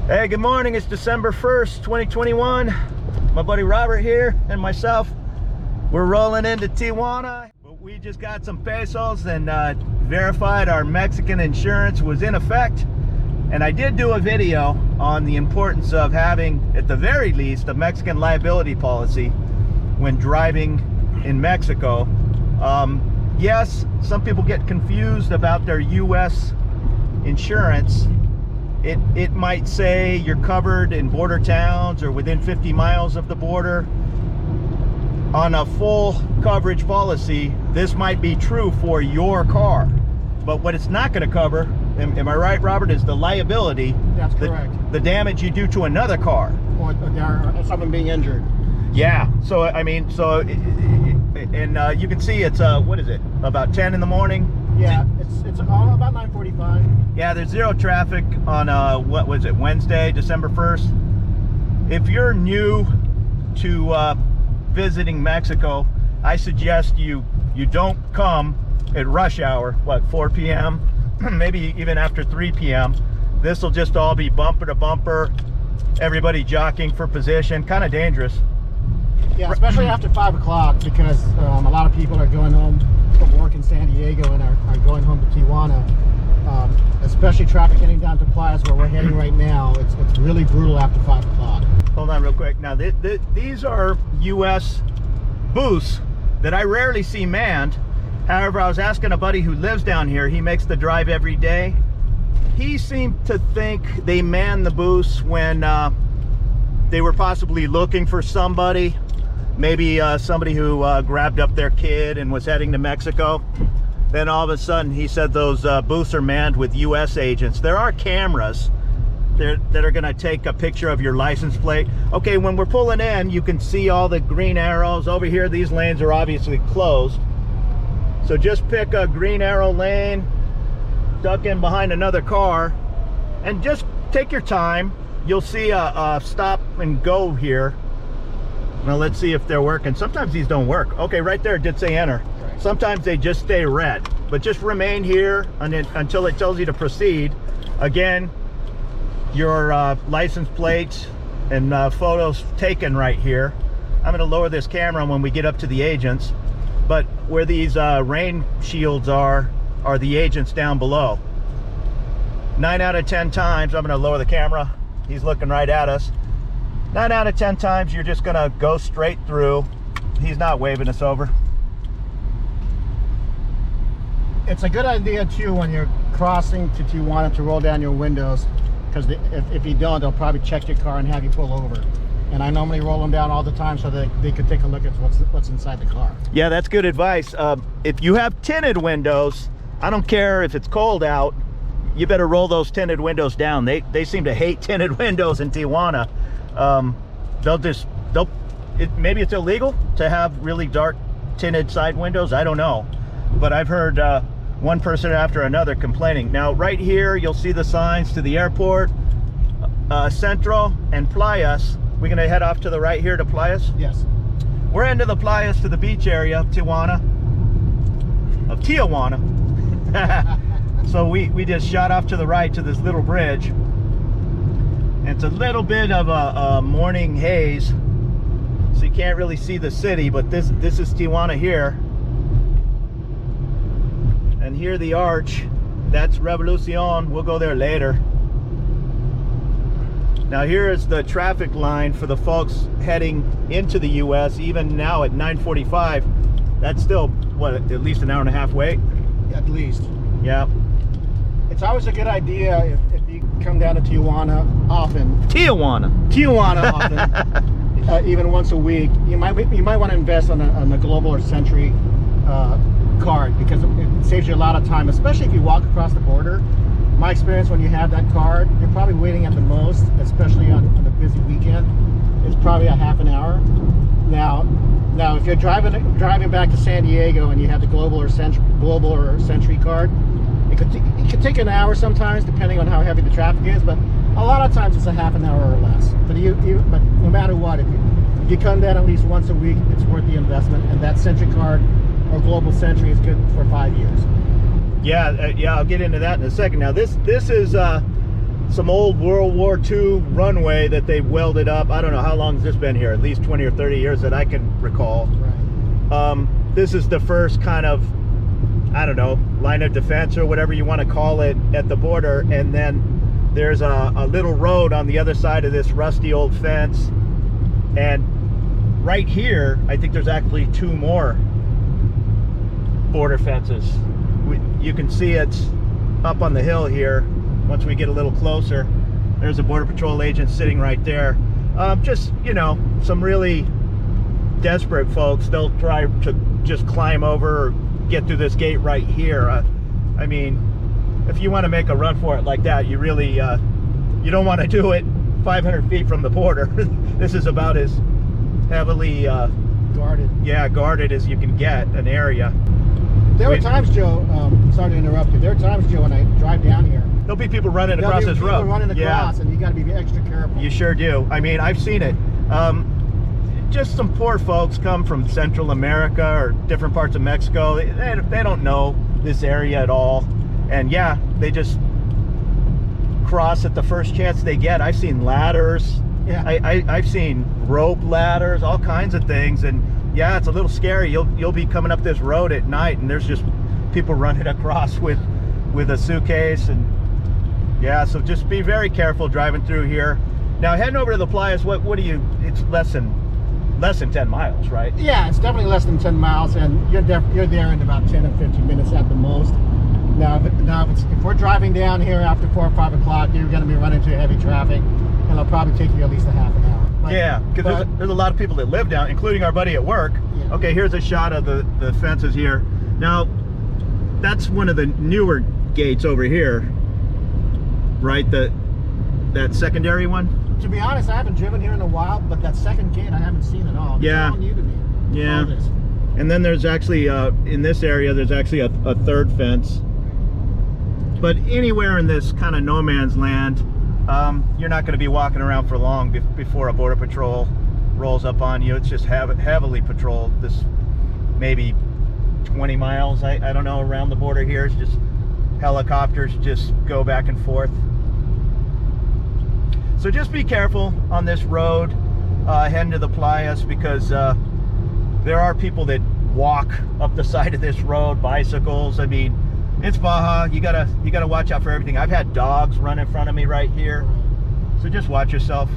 Hey, good morning. It's December 1st, 2021. My buddy Robert here and myself, we're rolling into Tijuana. We just got some pesos and verified our Mexican insurance was in effect. And I did do a video on the importance of having, at the very least, a Mexican liability policy when driving in Mexico. Yes, some people get confused about their U.S. insurance. It might say you're covered in border towns or within 50 miles of the border. On a full coverage policy, this might be true for your car. But what it's not going to cover, am I right, Robert, is the liability. That's correct. The damage you do to another car. Or someone being injured. Yeah, so I mean, and you can see it's, what is it, about 10 in the morning? Yeah, it's about 9:45. Yeah, there's zero traffic on, what was it, Wednesday, December 1st. If you're new to visiting Mexico, I suggest you don't come at rush hour, what, 4 p.m., maybe even after 3 p.m. This will just all be bumper to bumper, everybody jockeying for position, kind of dangerous. Yeah, especially after 5 o'clock, because a lot of people are going home from work in San Diego and are going home to Tijuana. Especially traffic heading down to Playas, where we're heading right now. It's really brutal after 5 o'clock. Hold on real quick. Now, these are U.S. booths that I rarely see manned. However, I was asking a buddy who lives down here. He makes the drive every day. He seemed to think they manned the booths when they were possibly looking for somebody. Maybe somebody who grabbed up their kid and was heading to Mexico. Then all of a sudden, he said those booths are manned with U.S. agents. There are cameras that are going to take a picture of your license plate. Okay, when we're pulling in, you can see all the green arrows. Over here, these lanes are obviously closed. So just pick a green arrow lane, duck in behind another car, and just take your time. You'll see a stop and go here. Now let's see if they're working. Sometimes these don't work. Okay, right there it did say enter. Sometimes they just stay red, but just remain here until it tells you to proceed. Again, your license plates and photos taken right here. I'm going to lower this camera when we get up to the agents, but where these rain shields are the agents down below. 9 out of 10 times, I'm going to lower the camera. He's looking right at us. 9 out of 10 times, you're just going to go straight through. He's not waving us over. It's a good idea too when you're crossing to Tijuana to roll down your windows, because if you don't, they'll probably check your car and have you pull over. And I normally roll them down all the time so that they could take a look at what's inside the car. Yeah, that's good advice. If you have tinted windows, I don't care if it's cold out, you better roll those tinted windows down. They seem to hate tinted windows in Tijuana. Maybe it's illegal to have really dark tinted side windows. I don't know, but I've heard one person after another complaining. Now right here you'll see the signs to the airport, Centro and Playas. We're gonna head off to the right here to Playas. Yes, we're into the Playas, to the beach area of Tijuana. So we just shot off to the right to this little bridge. It's a little bit of a morning haze, so you can't really see the city, but this is Tijuana here. And here the arch, that's Revolucion. We'll go there later. Now here is the traffic line for the folks heading into the U.S. Even now at 9:45, that's still, what, at least an hour and a half wait? At least. Yeah. It's always a good idea if you come down to Tijuana often. Tijuana often. Even once a week. You might want to invest on a Global or Century card, because it saves you a lot of time, especially if you walk across the border. My experience, when you have that card, you're probably waiting at the most, especially on a busy weekend. It's probably a half an hour. Now if you're driving back to San Diego and you have the Global or Century card, it could take an hour sometimes, depending on how heavy the traffic is, but a lot of times it's a half an hour or less. But but no matter what, if you come down at least once a week, it's worth the investment. And that Century card or Global Century is good for 5 years. Yeah, I'll get into that in a second. Now this is some old World War II runway that they welded up. I don't know how long has this been here, at least 20 or 30 years that I can recall. Right. This is the first kind of, I don't know, line of defense or whatever you want to call it at the border. And then there's a little road on the other side of this rusty old fence. And right here, I think there's actually 2 more border fences. You can see it's up on the hill here. Once we get a little closer, there's a Border Patrol agent sitting right there. Just, you know, some really desperate folks, they'll try to just climb over or get through this gate right here. I mean, if you want to make a run for it like that, you really, you don't want to do it 500 feet from the border. This is about as heavily Guarded. Yeah, guarded as you can get an area. There were times, Joe, sorry to interrupt you, there are times, Joe, when I drive down here, There'll be people running there'll across be this people road. running across, and you got to be extra careful. You sure do. I mean, I've seen it. Just some poor folks come from Central America or different parts of Mexico. They don't know this area at all. And yeah, they just cross at the first chance they get. I've seen ladders. Yeah. I've seen rope ladders, all kinds of things. And yeah, it's a little scary. You'll be coming up this road at night and there's just people running across with a suitcase. And yeah, so just be very careful driving through here. Now heading over to the Playas, what do you, it's less than 10 miles, right? Yeah, it's definitely less than 10 miles, and you're there in about 10 or 15 minutes at the most. Now, if we're driving down here after 4 or 5 o'clock, you're going to be running into heavy traffic, and it'll probably take you at least a half an hour. Yeah, because there's a lot of people that live down, including our buddy at work. Yeah. Okay, here's a shot of the fences here. Now, that's one of the newer gates over here, right? That secondary one. To be honest, I haven't driven here in a while, but that second gate I haven't seen at all. Yeah. It's all new to me. Yeah. All this. And then there's actually, in this area, there's actually a third fence. But anywhere in this kind of no man's land, you're not going to be walking around for long before a Border Patrol rolls up on you. It's just heavily patrolled. This maybe 20 miles, I don't know, around the border here. It's just helicopters just go back and forth. So just be careful on this road heading to the Playas, because there are people that walk up the side of this road, bicycles. I mean, it's Baja. You gotta watch out for everything. I've had dogs run in front of me right here, so just watch yourself.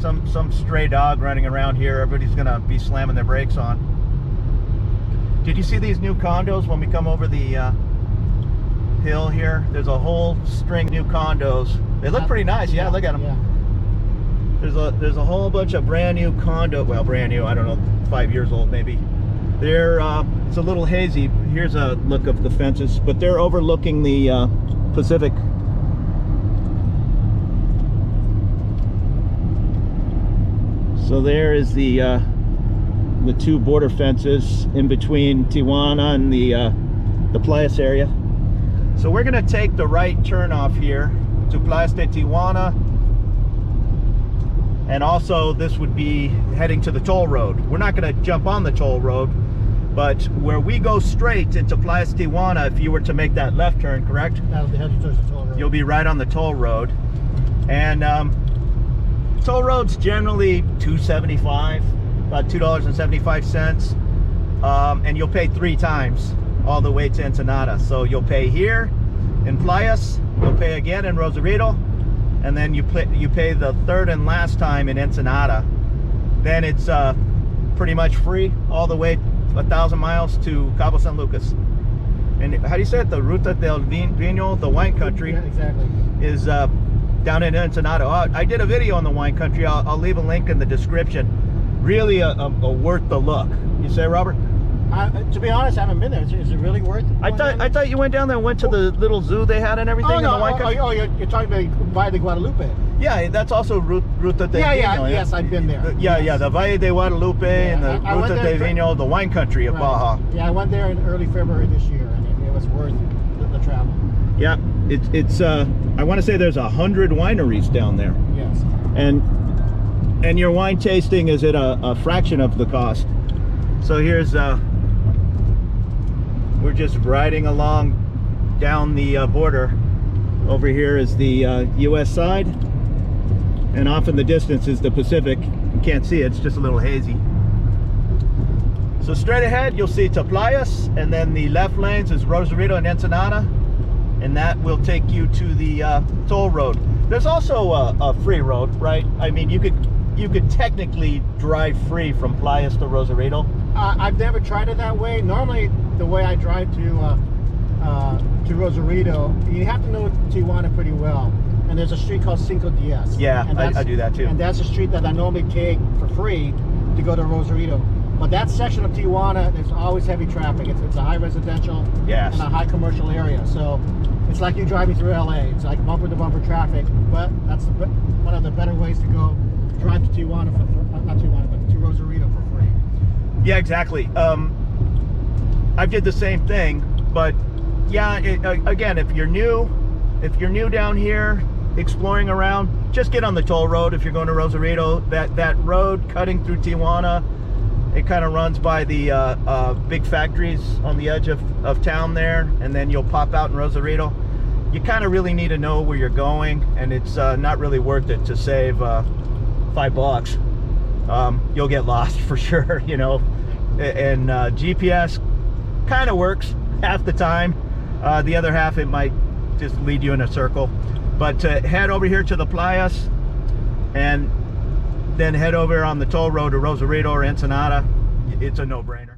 Some stray dog running around here, everybody's gonna be slamming their brakes on. Did you see these new condos when we come over the hill here? There's a whole string of new condos. They look pretty nice. Yeah, look at them. Yeah. There's a whole bunch of brand new condo. Well, brand new, I don't know, 5 years old maybe. They're it's a little hazy. Here's a look of the fences, but they're overlooking the Pacific. So there is the 2 border fences in between Tijuana and the Playas area. So we're gonna take the right turn off here to Playas de Tijuana, and also this would be heading to the toll road. We're not gonna jump on the toll road, but where we go straight into Playas de Tijuana, if you were to make that left turn, correct? That'll be headed towards the toll road. You'll be right on the toll road. And toll roads generally $2.75, about $2.75, and you'll pay 3 times all the way to Ensenada. So you'll pay here in Playas, you'll pay again in Rosarito, and then you pay the 3rd and last time in Ensenada. Then it's pretty much free all the way 1,000 miles to Cabo San Lucas. And how do you say it? The Ruta del Vino, the wine country. Yeah, exactly. Is down in Ensenada. I did a video on the wine country. I'll leave a link in the description. Really a worth the look. You say, Robert? To be honest, I haven't been there. Is it really worth it? I thought you went down there and went to the little zoo they had and everything in the wine country. You're talking about Valle de Guadalupe. Yeah, that's also Ruta de Vino. Yes, I've been there. The Valle de Guadalupe and the Ruta de Vino, the wine country of Baja. Yeah, I went there in early February this year, and it was worth the travel. Yeah, it's I want to say there's 100 wineries down there. Yes. And your wine tasting is at a fraction of the cost. So here's we're just riding along down the border. Over here is the US side, and off in the distance is the Pacific. You can't see it, it's just a little hazy. So straight ahead you'll see to Playas, and then the left lanes is Rosarito and Ensenada, and that will take you to the toll road. There's also a free road, right? I mean, you could technically drive free from Playas to Rosarito. I've never tried it that way. Normally, the way I drive to Rosarito, you have to know Tijuana pretty well. And there's a street called Cinco Dias. Yeah, I do that too. And that's a street that I normally take for free to go to Rosarito. But that section of Tijuana, there's always heavy traffic. It's a high residential and a high commercial area. So it's like you're driving through LA. It's like bumper to bumper traffic. But that's one of the better ways to go drive to Tijuana, not Tijuana, but to Rosarito for free. Yeah, exactly. I did the same thing, but yeah, again, if you're new down here exploring around, just get on the toll road if you're going to Rosarito. That road cutting through Tijuana, it kind of runs by the big factories on the edge of town there, and then you'll pop out in Rosarito. You kind of really need to know where you're going, and it's not really worth it to save $5. You'll get lost for sure, you know. And GPS kind of works half the time. The other half, it might just lead you in a circle. But head over here to the Playas, and then head over on the toll road to Rosarito or Ensenada. It's a no-brainer.